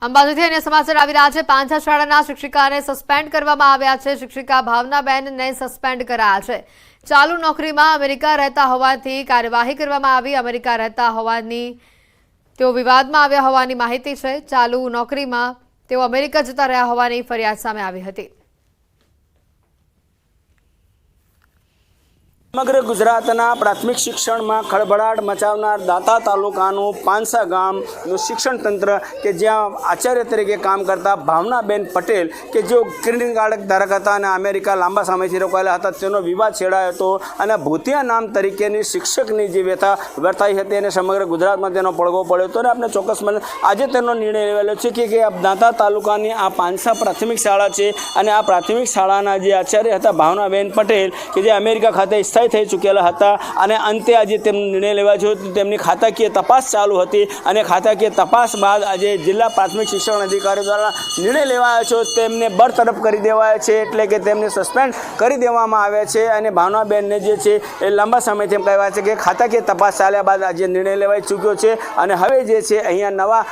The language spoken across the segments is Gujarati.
અંબાજીથી અન્ય સમાચાર આવી રહ્યા છે। પાંછા શાળાના શિક્ષિકાને સસ્પેન્ડ કરવામાં આવ્યા છે। શિક્ષિકા ભાવનાબેનને સસ્પેન્ડ કરાયા છે। ચાલુ નોકરીમાં અમેરિકા રહેતા હોવાથી કાર્યવાહી કરવામાં આવી। અમેરિકા રહેતા હોવાની તેઓ વિવાદમાં આવ્યા હોવાની માહિતી છે। ચાલુ નોકરીમાં તેઓ અમેરિકા જતા રહ્યા હોવાની ફરિયાદ સામે આવી હતી। સમગ્ર ગુજરાતના પ્રાથમિક શિક્ષણમાં ખળભળાટ મચાવનાર દાંતા તાલુકાનું પાંસા ગામનું શિક્ષણ તંત્ર કે જ્યાં આચાર્ય તરીકે કામ કરતા ભાવનાબેન પટેલ કે જેઓ ગ્રીન કાર્ડ ધારક હતા અને અમેરિકા લાંબા સમયથી રોકાયેલા હતા, તેનો વિવાદ છેડાયો હતો અને ભૂતિયા નામ તરીકેની શિક્ષકની જે વ્યથા વર્તાઈ હતી અને સમગ્ર ગુજરાતમાં તેનો પડઘો પડ્યો હતો અને આપણે ચોક્કસ આજે તેનો નિર્ણય લેવાયો છે કે દાંતા તાલુકાની આ પાંસા પ્રાથમિક શાળા છે અને આ પ્રાથમિક શાળાના જે આચાર્ય હતા ભાવનાબેન પટેલ કે જે અમેરિકા ખાતે થઈ ચૂકેલા હતા અને અંતે આજે તેમનો નિર્ણય લેવાયો છે। તેમની ખાતાકીય તપાસ ચાલુ હતી અને ખાતાકીય તપાસ બાદ આજે જિલ્લા પ્રાથમિક શિક્ષણ અધિકારી દ્વારા નિર્ણય લેવાયો છે। તેમને બરતરફ કરી દેવાયા છે, એટલે કે તેમને સસ્પેન્ડ કરી દેવામાં આવ્યા છે અને ભાવનાબેનને જે છે એ લાંબા સમયથી એમ કહેવાય છે કે ખાતાકીય તપાસ ચાલ્યા બાદ આજે નિર્ણય લેવાઈ ચૂક્યો છે અને હવે જે છે અહીંયા નવા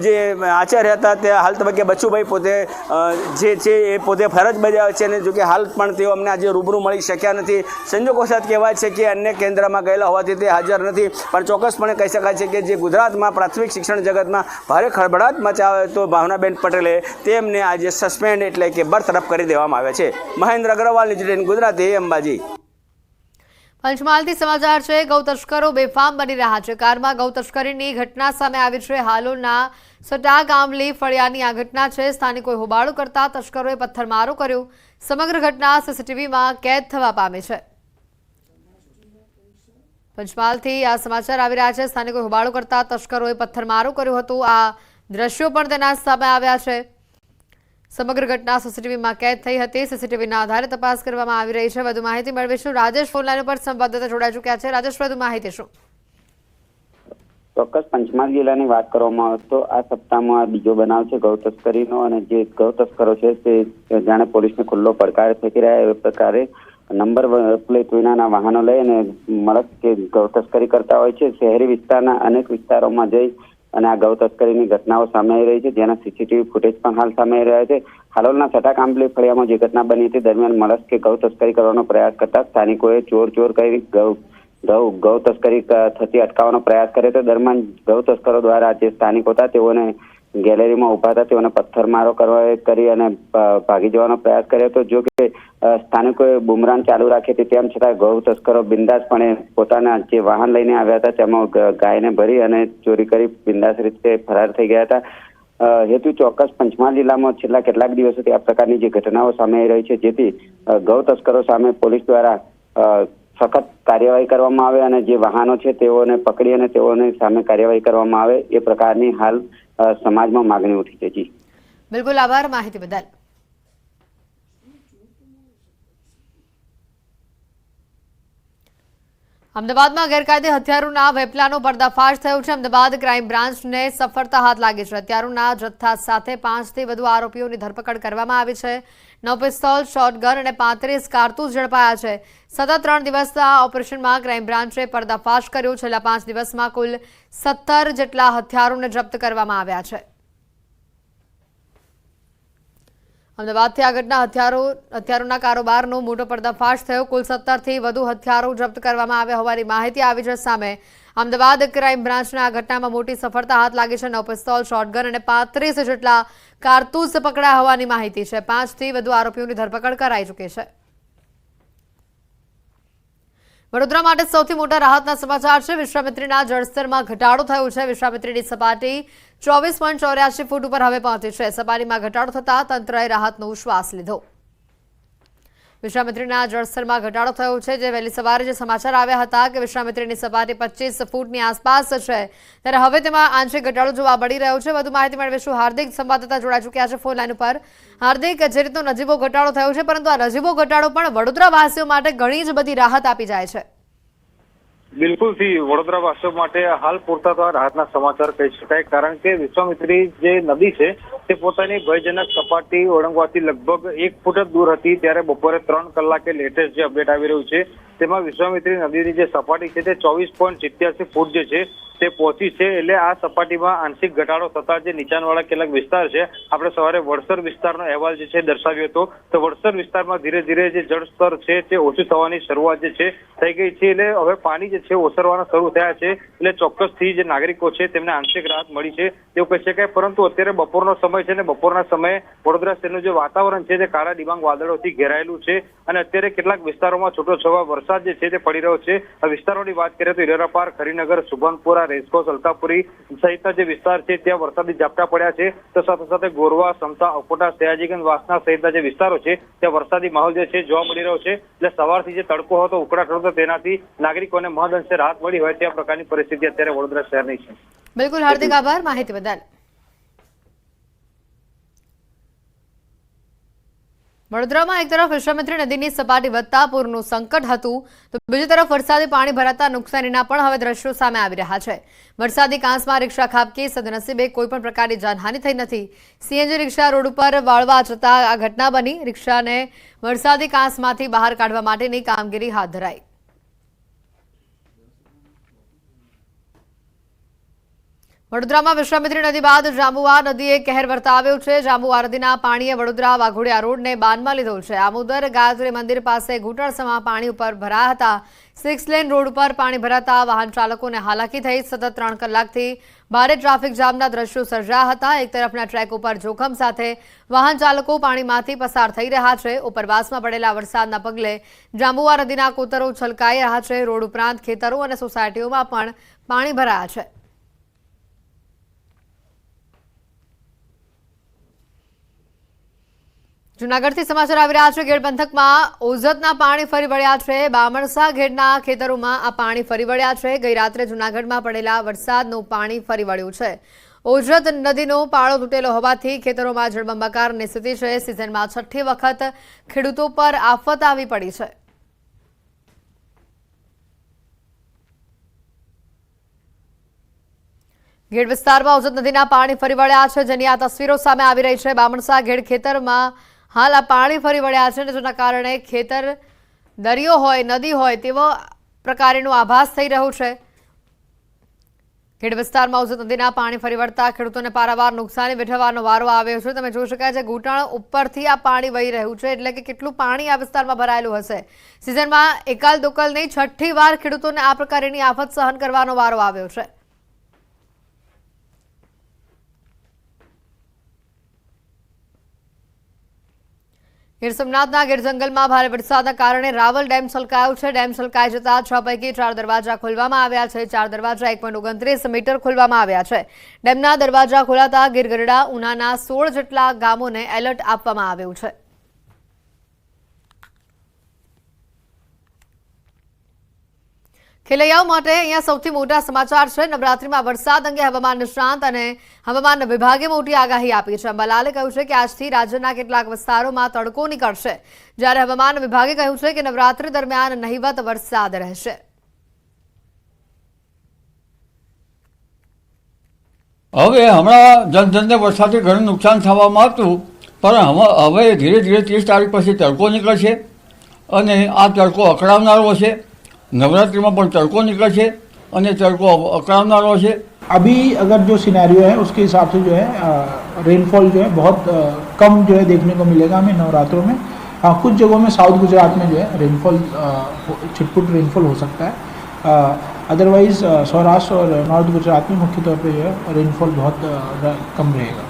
જે આચાર્ય હતા તે હાલ તબક્કે બચુભાઈ પોતે જે છે એ પોતે ફરજ બજાવે છે અને જો કે હાલ પણ તેઓ અમને આજે રૂબરૂ મળી શક્યા નથી। સંજોગો કહેવાય છે કે અન્ય કેન્દ્રમાં ગયેલા હોવાથી તે હાજર નથી, પણ ચોક્કસપણે કહી શકાય છે કે જે ગુજરાતમાં પ્રાથમિક શિક્ષણ જગતમાં ભારે ખળભળાટ મચાવે તો ભાવનાબેન પટેલે તેમને આજે સસ્પેન્ડ એટલે કે બરતરફ કરી દેવામાં આવે છે। મહેન્દ્ર અગ્રવાલ, ન્યૂઝ ગુજરાતી, અંબાજી। પંચમહાલથી સમાચાર છે। ગૌ તસ્કરો બેફામ બની રહ્યા છે। કારમાં ગૌ તસ્કરીની ઘટના સામે આવી છે। હાલોલના સટા ગામલી ફળિયાની આ ઘટના છે। સ્થાનિકોએ હોબાળો કરતા તસ્કરોએ પથ્થરમારો કર્યો। સમગ્ર ઘટના સીસીટીવીમાં કેદ થવા પામી છે। પંચમહાલથી આ સમાચાર આવી રહ્યા છે। સ્થાનિકોએ હોબાળો કરતા તસ્કરોએ પથ્થરમારો કર્યો હતો। આ દ્રશ્યો પણ તેના સામે આવ્યા છે। સમગ્ર ઘટના સીસીટીવીમાં કેદ થઈ હતી। સીસીટીવીના આધારે તપાસ કરવામાં આવી રહી છે। વધુ માહિતી મેળવીશું। રાજેશ ફોનલાઈન પર સંવાદદાતા જોડાઈ ચૂક્યા છે। રાજેશ, વધુ માહિતી શું? ચોક્કસ પંચમહાલ જિલ્લાની વાત કરવામાં આવે તો આ સપ્તાહમાં બીજો બનાવ છે ગૌ તસ્કરીનો અને જે ગૌ તસ્કરો છે તે જાણે પોલીસને ખુલ્લો પડકાર ફેંકી રહ્યા એ પ્રકારે નંબર પ્લેટ વિનાના વાહનો લઈ અને મળક કે ગૌ તસ્કરી કરતા હોય છે। શહેરી વિસ્તારના અનેક વિસ્તારોમાં જઈ અને આ ગૌ તસ્કરીની ઘટનાઓ સામે આવી રહી છે, જેના સીસીટીવી ફૂટેજ પણ હાલ સામે આવી રહ્યા છે। હાલોલના સટા કાંબલી ફળિયામાં જે ઘટના બની હતી દરમિયાન મળક કે ગૌ તસ્કરી કરવાનો પ્રયાસ કરતા સ્થાનિકોએ ચોર કરી ગૌ તસ્કરી થતી અટકાવવાનો પ્રયાસ કર્યો હતો। દરમિયાન ગૌ તસ્કરો દ્વારા જે સ્થાનિકો હતા તેઓને ગેલેરીમાં ઉભા હતા તેઓને પથ્થરમારો કરી અને ભાગી જવાનો પ્રયાસ કર્યો હતો। જો કે સ્થાનિકોએ બુમરાન ચાલુ રાખી હતી, તેમ છતાં ગૌ તસ્કરો બિંદાસપણે પોતાના જે વાહન લઈને આવ્યા હતા તેમાં ગાયને ભરી અને ચોરી કરી બિંદાસ રીતે ફરાર થઈ ગયા હતા। હેતુ ચોક્કસ પંચમહાલ જિલ્લામાં છેલ્લા કેટલાક દિવસોથી આ પ્રકારની જે ઘટનાઓ સામે આવી રહી છે, જેથી ગૌ તસ્કરો સામે પોલીસ દ્વારા સખત કાર્યવાહી કરવામાં આવે અને જે વાહનો છે તેઓને પકડી અને તેઓને સામે કાર્યવાહી કરવામાં આવે એ પ્રકારની હાલ સમાજમાં માગણી ઉઠી છે। જી બિલકુલ, આભાર માહિતી બદલ। અમદાવાદમાં ગેરકાયદે હથિયારોના વેપલાનો પર્દાફાશ થયો છે। અમદાવાદ ક્રાઇમ બ્રાન્ચને સફળતા હાથ લાગી છે। હથિયારોના જથ્થા સાથે 5થી વધુ આરોપીઓની ધરપકડ કરવામાં આવી છે। 9 પિસ્તોલ, શોટગન અને 35 કારતૂસ ઝડપાયા છે। સતત 3 દિવસના ઓપરેશનમાં ક્રાઇમ બ્રાન્ચે પર્દાફાશ કર્યો। છેલ્લા 5 દિવસમાં કુલ 17 જેટલા હથિયારોને જપ્ત કરવામાં આવ્યા છે। અમદાવાદથી આ ઘટના હથિયારોના કારોબારનો મોટો પર્દાફાશ થયો। કુલ 17થી વધુ હથિયારો જપ્ત કરવામાં આવ્યા હોવાની માહિતી આવી છે સામે। અમદાવાદ ક્રાઇમ બ્રાન્ચને આ ઘટનામાં મોટી સફળતા હાથ લાગી છે। 9 પિસ્તોલ, શોટગન અને 35 જેટલા કારતૂસ પકડાયા હોવાની માહિતી છે। 5થી વધુ આરોપીઓની ધરપકડ કરાઈ ચૂકી છે। વડોદરા માટે સૌથી મોટા રાહતના સમાચાર છે। વિશ્વામિત્રીના જળસ્તરમાં ઘટાડો થયો છે। વિશ્વામિત્રીની સપાટી 24.84 ફૂટ ઉપર હવે પહોંચી છે। સપાટીમાં ઘટાડો થતાં તંત્રએ રાહતનો શ્વાસ લીધો। વિશ્વામિત્રીના જળસ્તરમાં ઘટાડો થયો છે। જે વહેલી સવારે જે સમાચાર આવ્યા હતા કે વિશ્વામિત્રીની સપાટી 25 ફૂટની આસપાસ છે, ત્યારે હવે તેમાં આંશિક ઘટાડો જોવા મળી રહ્યો છે। વધુ માહિતી મેળવીશું। હાર્દિક સંવાદદાતા જોડાઈ ચૂક્યા છે ફોનલાઈન ઉપર। હાર્દિક, જે રીતનો નજીવો ઘટાડો થયો છે, પરંતુ આ નજીવો ઘટાડો પણ વડોદરાવાસીઓ માટે ઘણી જ બધી રાહત આપી જાય છે। બિલકુલ થી વડોદરાવાસીઓ માટે હાલ પૂરતા તો રાહતના સમાચાર કહી શકાય, કારણ કે વિશ્વામિત્રી જે નદી છે તે પોતાની ભયજનક સપાટી ઓળંગવાથી લગભગ 1 ફૂટ જ દૂર હતી, ત્યારે બપોરે 3 કલાકે લેટેસ્ટ જે અપડેટ આવી રહ્યું છે તેમાં વિશ્વામિત્રી નદીની જે સપાટી છે તે 24.87 ફૂટ જે છે તે પહોંચી છે, એટલે આ સપાટીમાં આંશિક ઘટાડો થતા જે નીચાણવાળા કેટલાક વિસ્તાર છે, આપણે સવારે વડસર વિસ્તારનો અહેવાલ જે છે દર્શાવ્યો હતો, તો વડસર વિસ્તારમાં ધીરે ધીરે જે જળસ્તર છે તે ઓછું થવાની શરૂઆત જે છે થઈ ગઈ છે, એટલે હવે પાણી જે છે ઓસરવાના શરૂ થયા છે, એટલે ચોક્કસથી જે નાગરિકો છે તેમને આંશિક રાહત મળી છે તેવું કહી શકાય. પરંતુ અત્યારે બપોરનો સમય છે ને બપોરના સમયે વડોદરા શહેરનું જે વાતાવરણ છે તે કાળા ડિબાંગ વાદળોથી ઘેરાયેલું છે અને અત્યારે કેટલાક વિસ્તારોમાં છૂટોછવાયો વરસાદ જે છે તે પડી રહ્યો છે. આ વિસ્તારોની વાત કરીએ તો હિરેરાપાર, ખરીનગર, સુભનપુરા, રેસકોસ, અલતાપુરી સહિતના જે વિસ્તાર છે ત્યાં વરસાદી ઝાપટા પડ્યા છે, તો સાથે સાથે ગોરવા, સમતા, અકોટા, સયાજીગંજ, વાસણા સહિતના જે વિસ્તારો છે ત્યાં વરસાદી માહોલ જે છે જોવા મળી રહ્યો છે. એટલે સવારથી જે તડકો હતો, ઉકળાટ હતો, તેનાથી નાગરિકોને મહદઅંશે રાહત મળી હોય તે પ્રકારની પરિસ્થિતિ અત્યારે વડોદરા શહેરની છે. બિલકુલ, હાર્દિક આભાર માહિતી બદલ. વડોદરામાં એક તરફ વિશ્વામિત્રી નદીની સપાટી વધતા પૂરનું સંકટ હતું, તો બીજી તરફ વરસાદી પાણી ભરાતા નુકસાનીના પણ હવે દ્રશ્યો સામે આવી રહ્યા છે. વરસાદી કાંસમાં રિક્ષા ખાબકી, સદનસીબે કોઈપણ પ્રકારની જાનહાનિ થઈ નથી. સીએનજી રિક્ષા રોડ ઉપર વાળવા જતા આ ઘટના બની. રિક્ષાને વરસાદી કાંસમાંથી બહાર કાઢવા માટેની કામગીરી હાથ ધરાઈ. વડોદરામાં વિશ્વામિત્રી નદી બાદ જાંબુઆ નદીએ કહેર વર્તાવ્યો છે. જાંબુઆ નદીના પાણીએ વડોદરા વાઘોડિયા રોડને બાનમાં લીધો છે. આમોદર ગાયત્રી મંદિર પાસે ઘૂંટણસમા પાણી ઉપર ભરાયા હતા. 6 લેન રોડ ઉપર પાણી ભરાતા વાહન ચાલકોને હાલાકી થઈ. સતત 3 કલાકથી ભારે ટ્રાફિક જામના દ્રશ્યો સર્જાયા હતા. એક તરફના ટ્રેક ઉપર જોખમ સાથે વાહન ચાલકો પાણીમાંથી પસાર થઈ રહ્યા છે. ઉપરવાસમાં પડેલા વરસાદના પગલે જાંબુઆ નદીના કોતરો છલકાઈ રહ્યા છે. રોડ ઉપરાંત ખેતરો અને સોસાયટીઓમાં પણ પાણી ભરાયા છે. જૂનાગઢથી સમાચાર આવી રહ્યા છે. ગેડ પંથકમાં ઓઝતના પાણી ફરી વળ્યા છે. બામણસા ઘેડના ખેતરોમાં આ પાણી ફરી વળ્યા છે. ગઈ રાત્રે જૂનાગઢમાં પડેલા વરસાદનું પાણી ફરી વળ્યું છે. ઓઝત નદીનો પાળો તૂટેલો હોવાથી ખેતરોમાં જળબંબાકારની સ્થિતિ છે. સિઝનમાં 6ઠ્ઠી વખત ખેડૂતો પર આફત આવી પડી છે. ગેડ વિસ્તારમાં ઓઝત નદીના પાણી ફરી વળ્યા છે, જેની આ તસવીરો સામે આવી રહી છે. બામણસા ઘેડ ખેતરમાં હાલ આ પાણી ફરી વળ્યા છે, જેના કારણે ખેતર દરિયો હોય, નદી હોય તેવો પ્રકારનો આભાસ થઈ રહ્યો છે. ગેડ વિસ્તારમાં ઓઝત નદીના પાણી ફરી વળતા ખેડૂતોને પારાવાર નુકસાની વેઠવાનો વારો આવ્યો છે. તમે જોઈ શકાય છે ઘૂંટણ ઉપરથી આ પાણી વહી રહ્યું છે, એટલે કે કેટલું પાણી આ વિસ્તારમાં ભરાયેલું હશે. સિઝનમાં એકાલ દોકલ નહીં, 6ઠ્ઠી વાર ખેડૂતોને આ પ્રકારની આફત સહન કરવાનો વારો આવ્યો છે. ગીર સોમનાથના ગીર જંગલમાં ભારે વરસાદના કારણે રાવલ ડેમ છલકાયો છે. ડેમ છલકાઈ જતા 6 પૈકી 4 દરવાજા ખોલવામાં આવ્યા છે. 4 દરવાજા 1.29 મીટર ખોલવામાં આવ્યા છે. ડેમના દરવાજા ખોલાતા ગીર ગઢડા, ઉનાના 16 જેટલા ગામોને એલર્ટ આપવામાં આવ્યું છે. ખેલૈયાઓ માટે અહીંયા સૌથી મોટા સમાચાર છે. નવરાત્રીમાં વરસાદ અંગે હવામાન નિષ્ણાંત અને હવામાન વિભાગે મોટી આગાહી આપી છે. અંબાલાલે કહ્યું છે કે આજથી રાજ્યના કેટલાક વિસ્તારોમાં તડકો નીકળશે, જ્યારે હવામાન વિભાગે કહ્યું છે કે નવરાત્રી દરમિયાન નહિવત વરસાદ રહેશે. હવે હમણાં જનધનને વરસાદથી ઘણું નુકસાન થવામાં હતું, પણ હવે ધીરે ધીરે 30 તારીખ પછી તડકો નીકળશે અને આ તડકો અકળાવનારો છે. नवरात्रि में तड़को निकले और तड़को अकड़ावनारो है. अभी अगर जो सिनेरियो है उसके हिसाब से जो है रेनफॉल जो है बहुत कम जो है देखने को मिलेगा हमें नवरात्रों में. हाँ, कुछ जगहों में साउथ गुजरात में जो है रेनफॉल छिटपुट रेनफॉल हो सकता है. अदरवाइज सौराष्ट्र और नॉर्थ गुजरात में मुख्य तौर पे जो है रेनफॉल बहुत कम रहेगा.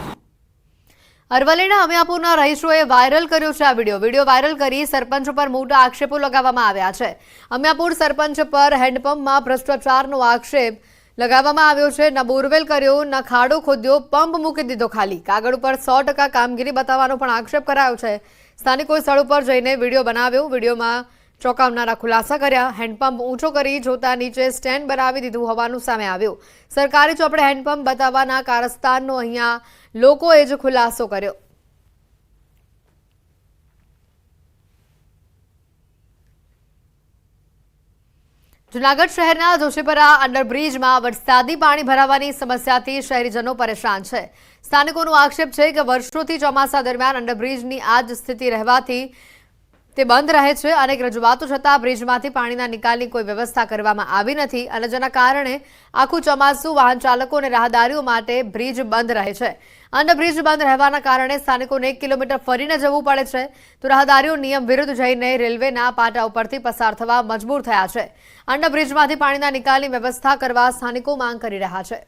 અરવલ્લીના અમિયાપુરના રહીશોએ વાયરલ કર્યો છે આ વિડીયો વાયરલ કરી સરપંચ પર મોટા આક્ષેપો લગાવવામાં આવ્યા છે. અમિયાપુર સરપંચ પર હેન્ડપંપમાં ભ્રષ્ટાચારનો આક્ષેપ લગાવવામાં આવ્યો છે. ન બોરવેલ કર્યો, ન ખાડો ખોદ્યો, પંપ મૂકી દીધો ખાલી. કાગળ ઉપર 100% કામગીરી બતાવવાનો પણ આક્ષેપ કરાયો છે. સ્થાનિકોએ સ્થળ ઉપર જઈને વિડીયો બનાવ્યો. વિડીયોમાં ચોંકાવનારા ખુલાસા કર્યા. હેન્ડપંપ ઊંચો કરી જોતા નીચે સ્ટેન્ડ બનાવી દીધું હોવાનું સામે આવ્યું. સરકારી ચોપડે હેન્ડપંપ બતાવવાના કારસ્તાનનો અહીંયા લોકોએ જ ખુલાસો કર્યો. જૂનાગઢ શહેરના જોશીપરા અંડરબ્રિજમાં વરસાદી પાણી ભરાવાની સમસ્યાથી શહેરીજનો પરેશાન છે. સ્થાનિકોનો આક્ષેપ છે કે વર્ષોથી ચોમાસા દરમિયાન અંડરબ્રિજની આ જ સ્થિતિ રહેવાથી તે બંધ રહે છે. અનેક રજૂઆતો છતાં બ્રિજમાંથી પાણીના નિકાલની કોઈ વ્યવસ્થા કરવામાં આવી નથી અને જેના કારણે આખું ચોમાસું વાહન ચાલકો અને રાહદારીઓ માટે બ્રિજ બંધ રહે છે. અન્ય બ્રિજ બંધ રહેવાના કારણે સ્થાનિકોને 1 કિલોમીટર ફરીને જવું પડે છે, તો રાહદારીઓ નિયમ વિરુદ્ધ જઈને રેલવેના પાટા ઉપરથી પસાર થવા મજબૂર થયા છે. અન્ય બ્રિજમાંથી પાણીના નિકાલની વ્યવસ્થા કરવા સ્થાનિકો માંગ કરી રહ્યા છે.